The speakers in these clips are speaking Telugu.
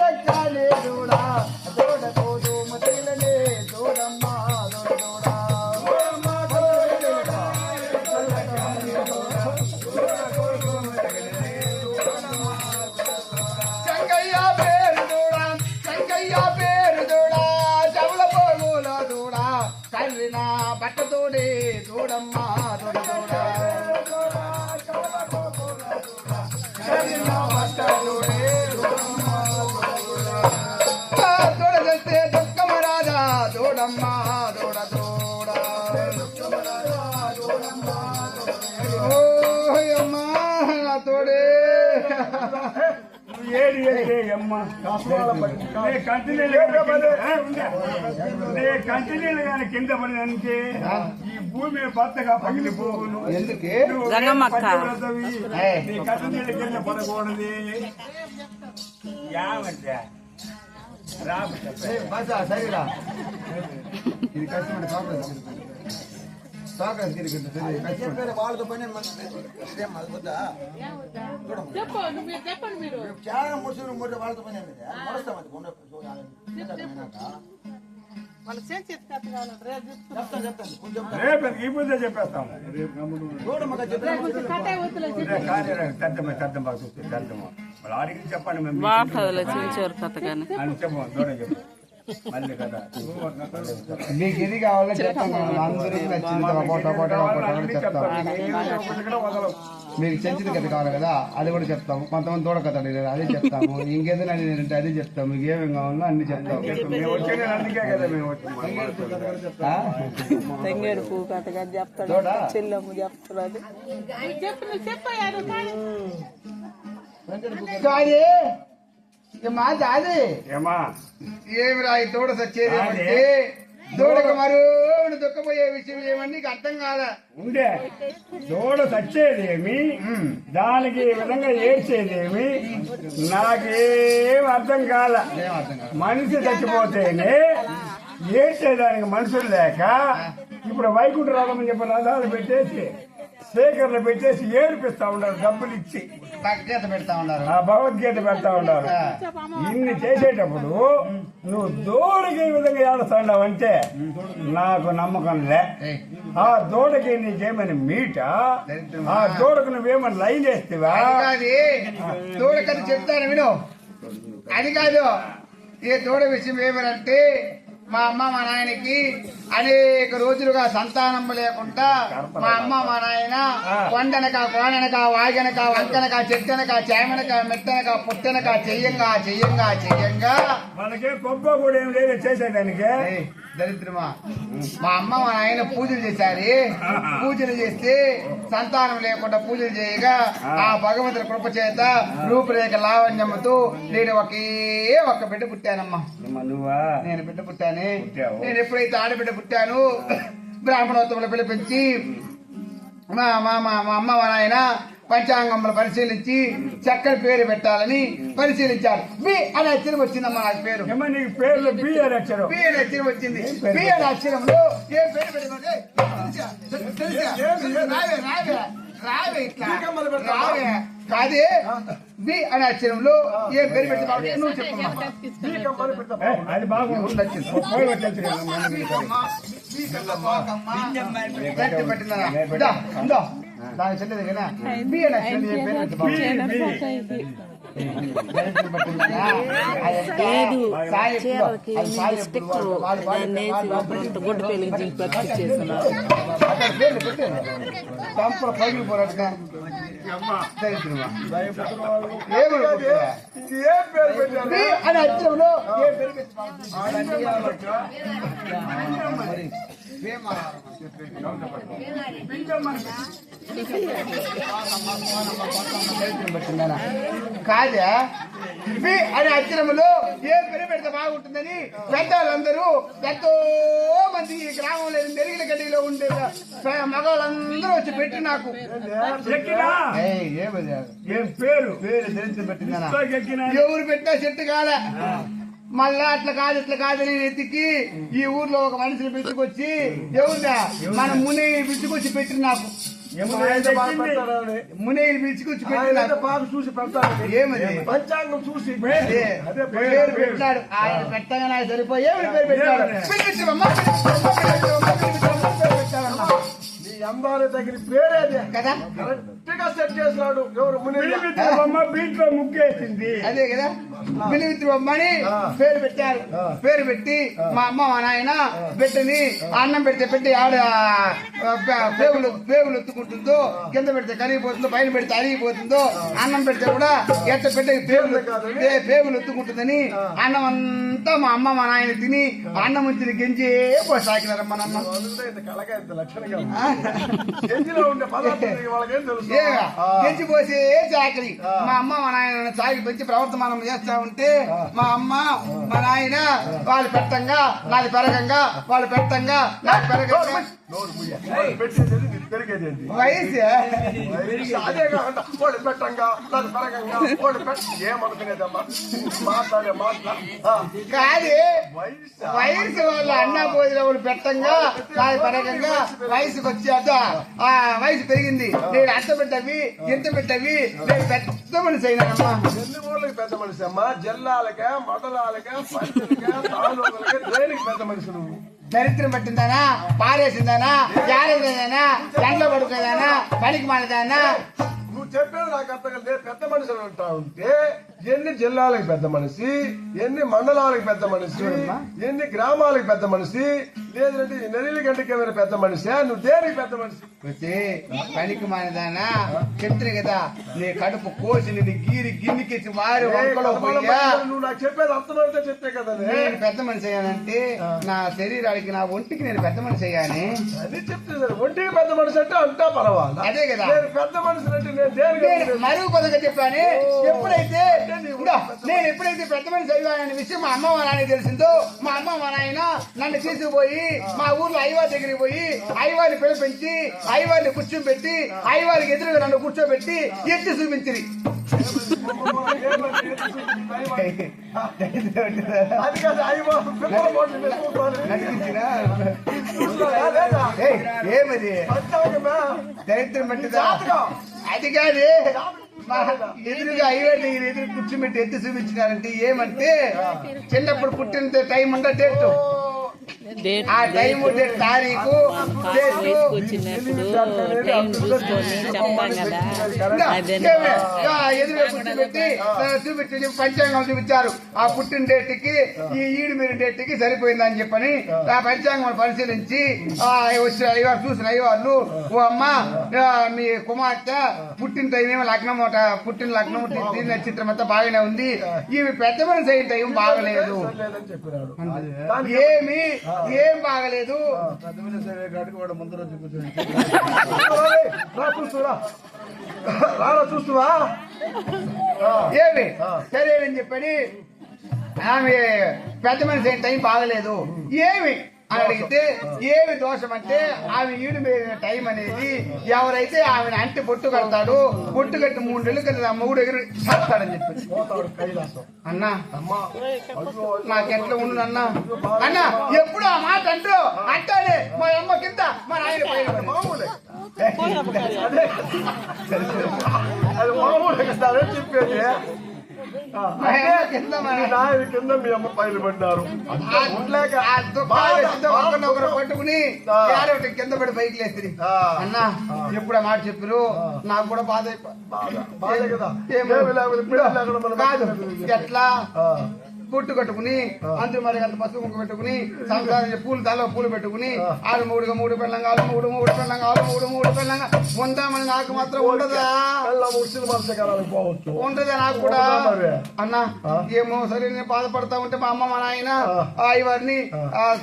చక్కాలే దూడా దూడ తోడు మతిలనే దూడమ్మ దూడ చంగయ్య పేరు దూడా చంగయ్య పేరు దూడా చవల పోగుల దూడా కర్రిన బట్టతోడే దూడమ్మ దూడ దూడతే దుఃఖమరాజా దూడమ్మ దూడ దూడ ఓయమ్మా నా తోడే ఏడి అమ్మ కంటినీళ్ళు కానీ కింద పడినంటే ఈ భూమి భర్తగా పగిలిపోవును. ఎందుకే నీ కంటినీళ్ళ కింద పడకూడదు. సరిరా ఇది కష్టపడి వాళ్ళతో పని చెప్పండి మీరు చాలా ముసురు వాళ్ళతో పని రేపు ఈ పూజ చెప్పేస్తాము. వాళ్ళు ఆడికి చెప్పండి మేము చెప్పము దూరం చెప్పు మళ్ళీ కదా మీకు ఇది కావాలో చెప్తాం. అందరికి నచ్చింది చెప్తాం. మీకు చెంచింది కథ కావాలి కదా అది కూడా చెప్తాము. కొంతమంది దూడ కథ అడిగారు అది చెప్తాము. ఇంకేదైనా అడిగినంటే అది చెప్తాము. మీకు ఏమేమి కావాలో అన్ని చెప్తాము. మేము వచ్చేది అందుకే కదా మేము తంగేడు పువ్వు కథగా చెప్తాడు. చెల్లెమ్మ చెప్తాడు. మా దాది ఏమా ఏమి రాయి దూడ సచ్చేది దూడకు మరో దుఃఖపోయే విషయం ఏమని నీకు అర్థం కాదా ఉండే దూడ చచ్చేదేమి దానికి ఈ విధంగా ఏడ్చేదేమి నాకేం అర్థం కాల. మనిషి చచ్చిపోతేనే ఏడ్చేదానికి మనుషులు లేక ఇప్పుడు వైకుంఠ రామని చెప్పి రథాలు పెట్టేసి స్పీకర్లు పెట్టేసి ఏడిపిస్తా ఉన్నారు. డబ్బులు ఇచ్చి భగవద్గీత పెడతా ఉన్నారు. భగవద్గీత పెడతా ఉన్నారు. ఇన్ని చేసేటప్పుడు నువ్వు దూడకి ఈ విధంగా ఏడుస్తావు అంటే నాకు నమ్మకం లే. ఆ దూడకి నీకేమైనా మీట ఆ దూడకు నువ్వేమైనా లైన్ వేస్తావా? దూడకని చెప్తాను విను. అది కాదు ఈ దూడ విషయం ఏమనంటే మా అమ్మ మా నాయనకి అనేక రోజులుగా సంతానం లేకుండా మా అమ్మ మా నాయన కొండనక కోననక వాగనక వంకనక చెట్టనక చేమనక మెట్టనక పుట్టనక చెయ్యంగా చెయ్యంగా చెయ్యంగా మనకే గొప్ప కూడా ఏం లేదు చేసేదానికి. దరిద్రమా మా అమ్మ మా నాయన పూజలు చేశారు. పూజలు చేస్తే సంతానం లేకుండా పూజలు చేయగా ఆ భగవంతుడి కృప చేత రూపురేఖ లావణ్యముతో నేను ఒక్క బిడ్డ పుట్టానమ్మా. నేను బిడ్డ పుట్టాను. నేను ఎప్పుడైతే ఆడబిడ్డ పుట్టాను బ్రాహ్మణోత్తములు పిలిపించి మా అమ్మ మా నాయన పంచాంగంలో పరిశీలించి చక్కని పేరు పెట్టాలని పరిశీలించారు. బి అనే అక్షరం వచ్చిందమ్మా నాకు పేరు. నీకు పేర్లు బి అనే అక్షరం బి అనే అక్షరం వచ్చింది. బి అనే అక్షరంలో ఏ పేరు పెట్టమంటే రావే ఇట్లా రావే కాదే బి అనే అక్షరంలో ఏ పేరు పెట్టి నువ్వు చెప్పమ్మా. అది బాగుంది పెట్టిందా దాని చెల్లెది కదా బి అనే అక్షరం ఏ పేరు పెట్టి గుడ్డ పెళ్లి చేస్తున్నారు. పగిలిపోయినట్టుగా అని అచ్చంలో కాదా అనే అక్షరములో ఏ పేరు పెడితే బాగుంటుందని పెద్దవాళ్ళందరూ ఎంతో మంది ఈ గ్రామంలో మెరుగుల గడ్డిలో ఉండే మగవాళ్ళందరూ వచ్చి పెట్టి నాకు పేరు తెలిసి పెట్టిందా ఎవరు పెట్టినా చెట్టు కాలే. మళ్ళా అట్లా కాదు ఇట్లా కాదని ఎత్తికి ఈ ఊర్లో ఒక మనిషిని పిచ్చుకొచ్చి ఎవరుదా మన ముని పిచ్చుకొచ్చి పెట్టి నాకు యమున ఎంత బాగా పెడతాడని. మునేని పిలిచి కూర్చోబెట్టి ఆయన నాకు బాగా చూసి పెడతాడు. ఏమది? పంచాంగం చూసి అదే, అదే పేరు పెట్టాడు. ఆయన పెట్టగా నాకు సరిపోయి ఏమని పేరు పెట్టాడు? పిలిపించవమ్మా, పిలిపించవమ్మా, పిలిపించవమ్మా, పిలిపించవమ్మా పేరు పెట్టాడన్నా. నీ అందాల దగ్గర పేరేదే కదా కరెక్ట్ గా సెట్ చేసినాడు. ఎవరు మునిబొమ్మ బీట్లో ముగ్గేసింది. అదే కదా పిలిపించవమ్మని పేరు పెట్టారు. పేరు పెట్టి మా అమ్మ మా నాయన బిడ్డని అన్నం పెడితే ఆడ పేగులు ఎత్తుకుంటుందో, కింద పెడితే కరిగిపోతుందో, పైన పెడితే అరిగిపోతుందో, అన్నం పెడితే కూడా ఎట్ట బిడ్డకి పేగులు ఎత్తుకుంటుందని అన్నం అంతా మా అమ్మ మా నాయన తిని అన్నం ఉంచిన గెంజే పోయి సాకినారమ్మ నాన్న. గెంజిలో ఉండే పదార్థం వాళ్ళకేం తెలుసు. గెంజి పోసే చాకరి మా అమ్మ మా నాయన సాగి పెంచి ప్రవర్తమానం చేస్తా ఉంటే మా అమ్మ మా నాయన వాళ్ళు పెట్టంగా నాది పెరగంగా, వాళ్ళు పెట్టంగా నాది పెరగంగా. పెరిగేది వయసు అదే కాకుండా వాళ్ళు పెట్టంగా నాది పెరగంగా వాళ్ళు ఏమనుకునేదమ్మా మాట్లాడే మాట్లా కాదు వయసు వయసు వాళ్ళు అన్నా పోదిన వాళ్ళు పెట్టంగా నాది పెరగంగా వయసుకు వచ్చాక ఆ వయసు పెరిగింది. నేను అట్ట పెట్టవి ఎంత పెట్టవి నేను పెద్ద మనిషి అయినానమ్మా. ఎన్ని ఊళ్ళకి పెద్ద మనిషి అమ్మా? జిల్లాలకే మండలాలకే పంచాలకే తాలూకులకే దేనికి పెద్ద మనిషి నువ్వు? దరిద్రం పట్టిందానా, పారేసిందానా, జారేదానా, ఎండలో పడుకోదానా, పనికి మానేదానా? నువ్వు చెప్పేది నాకు అర్థం కాదు. పెద్ద మనిషి అంటా ఉంటే ఎన్ని జిల్లాలకు పెద్ద మనిషి, ఎన్ని మండలాలకు పెద్ద మనిషి, ఎన్ని గ్రామాలకు పెద్ద మనిషి, లేదంటే నెల్లి గంటకి ఏమైనా పెద్ద మనిషి? నువ్వు దేనికి పెద్ద మనిషి? పనికి మానేదానా చెప్తుంది కదా, నీ కడుపు కోసి నీ గీరి గిన్నెకిచ్చి వారి వంకలో పోయా. నువ్వు నాకు చెప్పేది అర్థమైతే చెప్తే కదా. నేను పెద్ద మనిషి అయ్యానంటే నా శరీరానికి నా ఒంటికి నేను పెద్ద మనిషి అయ్యాని అది చెప్తే ఒంటికి పెద్ద మనిషి అంటే అంటా పర్వాలా. అదే కదా నేను పెద్ద మనిషి అంటే నేను దేనికి మరుగు పదంగా చెప్పాను. ఎప్పుడైతే నేను ఎప్పుడైతే పెద్ద మనిషి అయ్యాననే విషయం మా అమ్మ మా నాయన తెలిసిందో, మా అమ్మ మా నాయన నన్ను తీసుకుపోయి మా ఊర్లో అయ్యవారి దగ్గరికి పోయి అయ్యవారిని పిలిపించి అయ్యవారిని కూర్చోబెట్టి అయ్యవారికి ఎదురుగా నన్ను కూర్చోబెట్టి ఎత్తి చూపించింది. ఏమది దరిద్రం పట్టిదా? అది కాదు ఎదురుగా అయ్యవారి దగ్గర ఎదురు కూర్చోబెట్టి ఎత్తి చూపించినారంటే ఏమంటే చిన్నప్పుడు పుట్టిన టైం ఉంటే డేట్, ఆ టైం తారీఖు ఎదురుగా కూర్చోబెట్టి చూపించి పంచాంగం చూపించారు. ఆ పుట్టిన డేట్కి ఈ ఈడు మీరు డేట్కి సరిపోయిందని చెప్పని ఆ పంచాంగం పరిశీలించి వచ్చి అయ్యవారు చూసిన అయ్యవాళ్ళు, ఓ అమ్మ మీ కుమార్తె పుట్టిన టైం ఏమో లగ్నం, పుట్టిన లగ్నం నక్షత్రం అంతా బాగానే ఉంది, ఇవి పెద్ద మనిషి అయిన టైం బాగలేదు, ఏం బాగలేదు. చూస్తువా ఏమి సరేనని చెప్పని ఆమె పెద్ద మనిషి అయిన టైం బాగలేదు ఏమి అని అడిగితే ఏమి దోషం అంటే ఆమె ఈడు మీద టైం అనేది ఎవరైతే ఆమెను అంటి పొట్టు కడతాడు, పొట్టు కట్టి 3 నెలలు కదా మూడు ఎగురు చేస్తాడని చెప్పి. అన్నా నాకెట్లా ఉండు అన్నా, అన్నా ఎప్పుడు ఆ మాట అంటూ అంటానే మా అమ్మ కింద మా నాయన పైన మామూలే అది మామూలే కదా చెప్పేది. కింద మీ అమ్మ పైలు పడ్డారు పట్టుకుని కింద పడి పైకి లేస్తుంది. అన్నా ఎప్పుడు ఆ మాట చెప్పారు నాకు కూడా బాధ కాదు. ఎట్లా పొట్టు కట్టుకుని అందరూ మరి అంత పసుపు ముక్క పెట్టుకుని సంసారం పూలు తల పూలు పెట్టుకుని 3 పెళ్ళంగాలు 3 పెళ్ళంగాలు 3 పెళ్ళంగా ఉందామని నాకు మాత్రం ఉండదా? ఉండదా నాకు కూడా? అన్నా ఏమో సరే నేను బాధపడతా ఉంటే మా అమ్మ మా నాయన ఇవన్నీ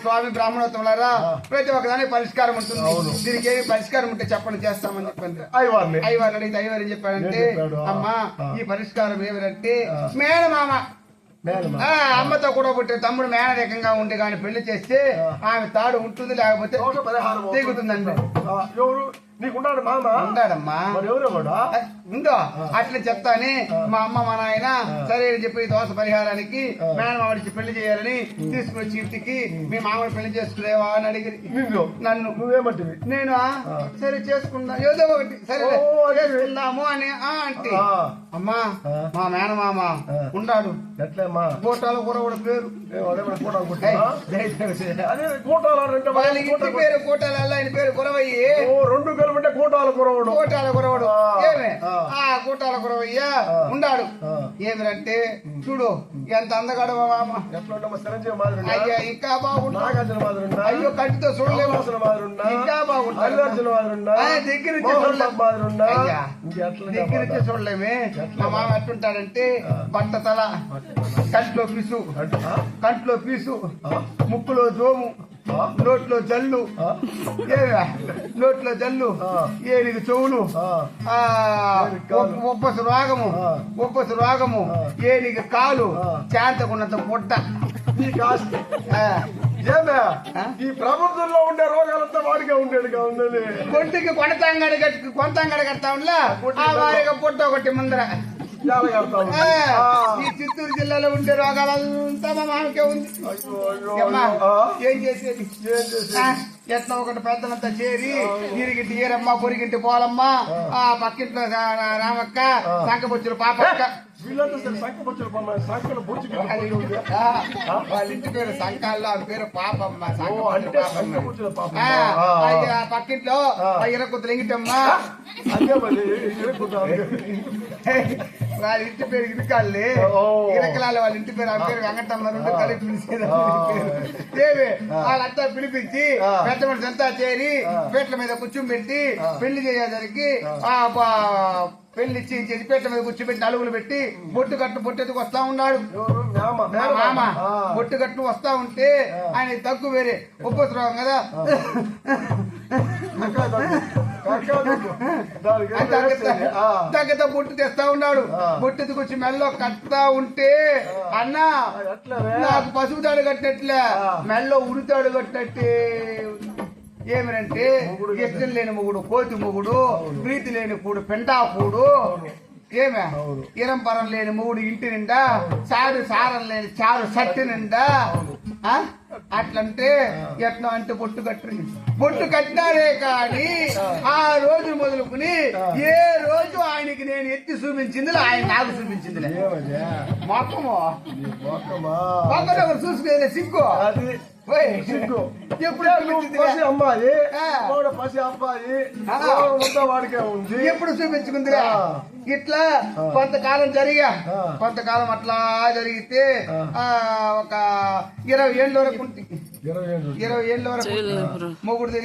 స్వామి బ్రాహ్మణోత్తములారా ప్రతి ఒక్కదానికి పరిష్కారం ఉంటుంది, దీనికి ఏమి పరిష్కారం ఉంటే చెప్పండి చేస్తామని చెప్పండి. అయ్యవారిని అడిగితే అయ్యవారు ఏం చెప్పాడంటే అమ్మా ఈ పరిష్కారం ఏమిటంటే మేనమామ అమ్మతో కూడా పుట్టే తమ్ముడు మేనరేకంగా ఉండి కానీ పెళ్లి చేస్తే ఆమె తాడు ఉంటుంది, లేకపోతే దిగుతుందండి. నీకున్నాడు మామ ఉన్నాడమ్మా. మరి ఎవరు కూడా ఉందో అట్లా చెప్తాని మా అమ్మ మా నాయన సరే అని చెప్పి దోష పరిహారానికి మేనమావిడికి పెళ్లి చేయాలని తీసుకొచ్చి ఇంటికి మీ మామూలు పెళ్లి చేసుకునేవా అని అడిగి నన్ను నువ్వేమంటివి నేను సరే చేసుకుందాం ఏదో ఒకటి సరే చేసుకుందాము అని అంటే అమ్మా మా మేనమామ ఉన్నాడు ఎట్లేమ్మా కోటాల కూడా పేరు అదే కూటాలంటే వాళ్ళ ఇంటి పేరు కోటాల ఆయన పేరు కురవయ్యి 2 కలిపంటే కూటాల కురవడు కోటాల కురవడు ఏమే ఆ కోటాల కురవయ్య ఉన్నాడు ఏమిరంటే చూడు ఎంత అందగాడు మామ ఎట్లా చిరంజీవి మాదిరి అయ్యా ఇంకా బాగుంటా నాగార్జున మాదిరి అయ్యో కంటితో చూడలేము ఇంకా బాగుంటా అల్లు మాదిరి దగ్గర నుంచి చూడలేము మాదిరి అయ్యా దగ్గర నుంచి చూడలేమే మా మామ ఎట్టుంటాడంటే బట్ట తల కంట్లో పీసు ముక్కులో జోము నోట్లో జల్లు ఏనికి చెవులు ఒప్పసు రోగము ఏనికి కాలు శాంతకున్నంత పొట్ట ఏమే ఈ ప్రపంచంలో ఉండే రోగాలంతా వాడిగా ఉండేది ఉన్నది కొట్టుకి కొంతంగడ కడతా ఉండలా ఆ వారిగా పొట్ట ఒకటి ముందర ఈ చిత్తూరు జిల్లాలో ఉండే రోగాలంతా మా మామకే ఉంది. ఏం చేసేది ఎట్లా ఒకటి పెద్దలంతా చేరి ఇరిగింటి ఈరమ్మ పొరిగింటి పోలమ్మ ఆ పక్కింట్లో రామక్క సంకబొచ్చులు పాపక్క వాళ్ళ ఇంటి పేరు సంకాల్లో ఆ పేరు పాపమ్మ పక్కింట్లో ఇరకుతులు ఎంగిటమ్మ వాళ్ళ ఇంటి పేరు ఇరకాళ్ళే ఇరకలాల వాళ్ళ ఇంటి పేరు ఆ పేరు వెంకటమ్మ రెండు కలిపి పిలిచేది ఏమి వాళ్ళంతా పిలిపించి పెద్ద మనిషి అంతా చేరి పీటల మీద కూర్చోబెట్టి పెళ్లి చేసేసరికి పెళ్లి చేసి పీటల మీద కూర్చోబెట్టి అలుగులు పెట్టి బొట్టెత్తుకు వస్తా ఉన్నాడు మామ బొట్టుకట్టు వస్తా ఉంటే ఆయన తగ్గు వేరే ఒప్పొస్తున్నాం కదా తగ్గత బొట్టు తెస్తా ఉన్నాడు బొట్టెత్తుకొచ్చి మెల్లో కట్టా ఉంటే అన్నా నాకు పసుపు తాడు కట్టినట్లే మెల్లో ఉడితాడు కట్టినట్టే ఏమిరంటే ఇష్టం లేని మొగుడు కోతి మొగుడు ప్రీతి లేని పూడు పెండాపూడు ఏమే ఇరంపరం లేని మొగుడు ఇంటి నిండా సారం లేని చారు సట్టి నిండా అట్లంటే ఎట్లా అంటే బొట్టు కట్టినారే కానీ ఆ రోజు మొదలుకుని ఏ రోజు ఆయనకి నేను ఎత్తి చూపించింది ఆయన నాకు చూపించింది మొక్కము చూసుకునే సిగ్గు అమ్మాయి పసి అబ్బాయి వాడికే ఉంది ఎప్పుడు చూపించుకుందిరా ఇట్లా కొంతకాలం కొంతకాలం అట్లా జరిగితే ఒక 20 ఏళ్ళ వరకు 20 ఏళ్ళ వరకు మొగుడు